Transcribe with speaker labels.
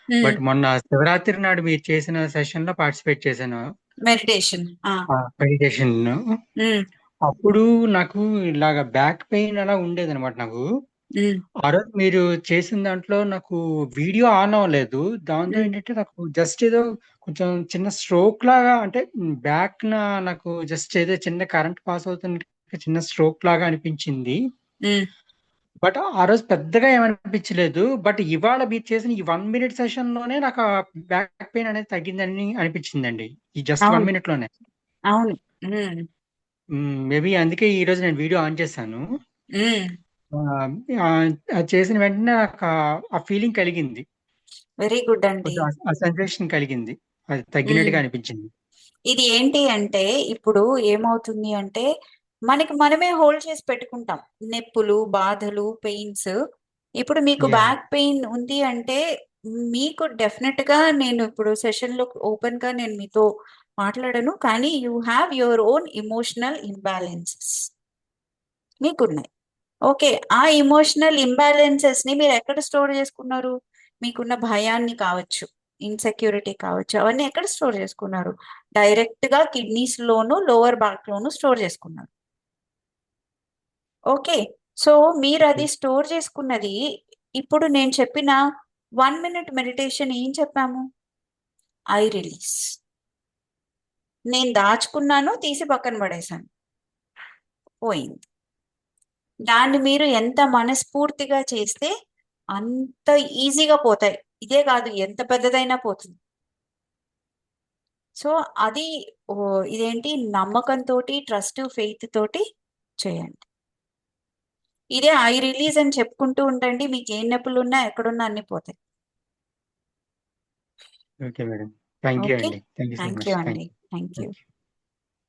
Speaker 1: But మొన్న శివరాత్రి నాడు మీరు చేసిన సెషన్ లో పార్టిసిపేట్ చేశాను.
Speaker 2: మెడిటేషన్.
Speaker 1: మెడిటేషన్. అప్పుడు నాకు ఇలాగ బ్యాక్ పెయిన్ అలా ఉండేది అనమాట నాకు. ఆ రోజు మీరు చేసిన దాంట్లో నాకు వీడియో ఆన్ అవ్వలేదు. దాంతో ఏంటంటే నాకు జస్ట్ ఏదో కొంచెం చిన్న స్ట్రోక్ లాగా, అంటే బ్యాక్ నాకు జస్ట్ ఏదో చిన్న కరెంట్ పాస్ అవుతున్న చిన్న స్ట్రోక్ లాగా అనిపించింది. బట్ ఆ రోజు పెద్దగా ఏమనిపించలేదు. బట్ ఇవాళ మీరు చేసిన ఈ 1 మినిట్ సెషన్ లోనే నాకు ఆ బ్యాక్ పెయిన్ అనేది తగ్గిందని అనిపించిందండి. ఈ జస్ట్ వన్
Speaker 2: అవును,
Speaker 1: మినిట్ లోనే.
Speaker 2: అవును.
Speaker 1: మేబీ అందుకే ఈ రోజు నేను వీడియో ఆన్ చేశాను. అది చేసిన వెంటనే నాకు ఆ ఫీలింగ్ కలిగింది.
Speaker 2: వెరీ గుడ్ అండి.
Speaker 1: కొంచెం ఆ సెన్సేషన్ కలిగింది. అది
Speaker 2: ఉమ్.
Speaker 1: తగ్గినట్టుగా అనిపించింది.
Speaker 2: ఇది ఏంటి అంటే ఇప్పుడు ఏమవుతుంది అంటే మనకి మనమే హోల్డ్ చేసి పెట్టుకుంటాం నొప్పులు, బాధలు, పెయిన్స్. ఇప్పుడు మీకు
Speaker 1: యా.
Speaker 2: బ్యాక్ పెయిన్ ఉంది అంటే మీకు డెఫినెట్ గా నేను ఇప్పుడు సెషన్ లో ఓపెన్ గా నేను మీతో మాట్లాడను, కానీ you have your own emotional imbalances మీకున్నాయి. ఓకే, ఆ ఇమోషనల్ ఇంబ్యాలెన్సెస్ ని మీరు ఎక్కడ స్టోర్ చేసుకున్నారు? మీకున్న భయాన్ని కావచ్చు, ఇన్సెక్యూరిటీ కావచ్చు, అవన్నీ ఎక్కడ స్టోర్ చేసుకున్నారు? డైరెక్ట్ గా కిడ్నీస్ లోను, లోవర్ బ్యాక్ లోను స్టోర్ చేసుకున్నారు. ఓకే, సో మీరు అది స్టోర్ చేసుకున్నది ఇప్పుడు నేను చెప్పిన 1 మినిట్ మెడిటేషన్ ఏం చెప్పాము? I release. నేను దాచుకున్నాను, తీసి పక్కన పడేశాను, పోయింది. దాన్ని మీరు ఎంత మనస్ఫూర్తిగా చేస్తే అంత ఈజీగా పోతాయి. ఇదే కాదు, ఎంత పెద్దదైనా పోతుంది. సో అది ఓ, ఇదేంటి, నమ్మకంతో, ట్రస్ట్, ఫెయిత్ తోటి చేయండి. ఇదే ఐ రిలీజ్ అని చెప్పుకుంటూ ఉండండి, మీకు ఏ నొప్పులు ఉన్నా ఎక్కడున్నా అన్ని పోతాయి.
Speaker 1: Okay madam. Thank you
Speaker 2: okay,
Speaker 1: అండి. Thank you so
Speaker 2: thank you
Speaker 1: much.
Speaker 2: అండి. Thank you.
Speaker 1: Thank you.